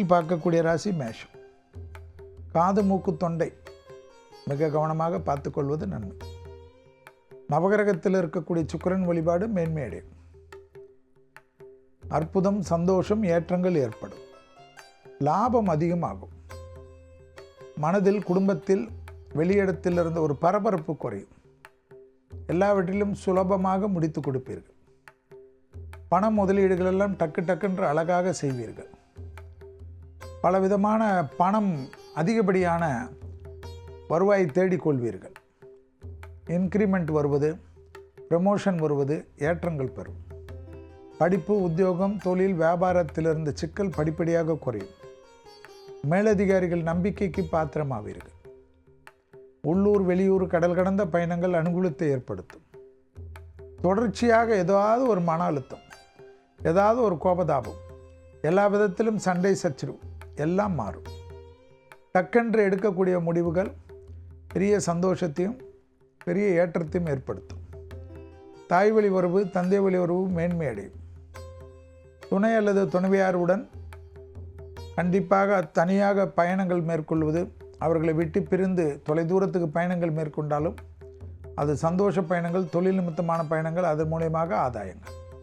முதலில் பார்க்கக்கூடிய ராசி மேஷம். காது மூக்கு தொண்டை மிக கவனமாக பார்த்துக்கொள்வது நன்மை. நவகிரகத்தில் இருக்கக்கூடிய சுக்கிரன் வழிபாடு மேன்மையடையும். அற்புதம், சந்தோஷம், ஏற்றங்கள் ஏற்படும். லாபம் அதிகமாகும். மனதில், குடும்பத்தில், வெளியிடத்தில் இருந்த ஒரு பரபரப்பு குறையும். எல்லாவற்றிலும் சுலபமாக முடித்து கொடுப்பீர்கள். பண முதலீடுகள் எல்லாம் டக்கு டக்குன்று அழகாக செய்வீர்கள். பலவிதமான பணம் அதிகப்படியான வருவாயை தேடிக்கொள்வீர்கள். இன்க்ரிமெண்ட் வருவது, ப்ரமோஷன் வருவது, ஏற்றங்கள் பெறும். படிப்பு, உத்தியோகம், தொழில், வியாபாரத்திலிருந்து சிக்கல் படிப்படியாக குறையும். மேலதிகாரிகள் நம்பிக்கைக்கு பாத்திரமாவீர்கள். உள்ளூர், வெளியூர், கடல் கடந்த பயணங்கள் அனுகூலத்தை ஏற்படுத்தும். தொடர்ச்சியாக ஏதாவது ஒரு மன அழுத்தம், ஏதாவது ஒரு கோபதாபம், எல்லா விதத்திலும் சண்டை சச்சரவு எல்லாம் மாறும். டக்கென்று எடுக்கக்கூடிய முடிவுகள் பெரிய சந்தோஷத்தையும் பெரிய ஏற்றத்தையும் ஏற்படுத்தும். தாய் வழி உறவு, தந்தை வழி உறவு மேன்மையடையும். துணை அல்லது துணைவியாருடன் கண்டிப்பாக தனியாக பயணங்கள் மேற்கொள்வது, அவர்களை விட்டு பிரிந்து தொலைதூரத்துக்கு பயணங்கள் மேற்கொண்டாலும் அது சந்தோஷ பயணங்கள், தொழில் நிமித்தமான பயணங்கள், அதன் மூலயமாக ஆதாயங்கள்.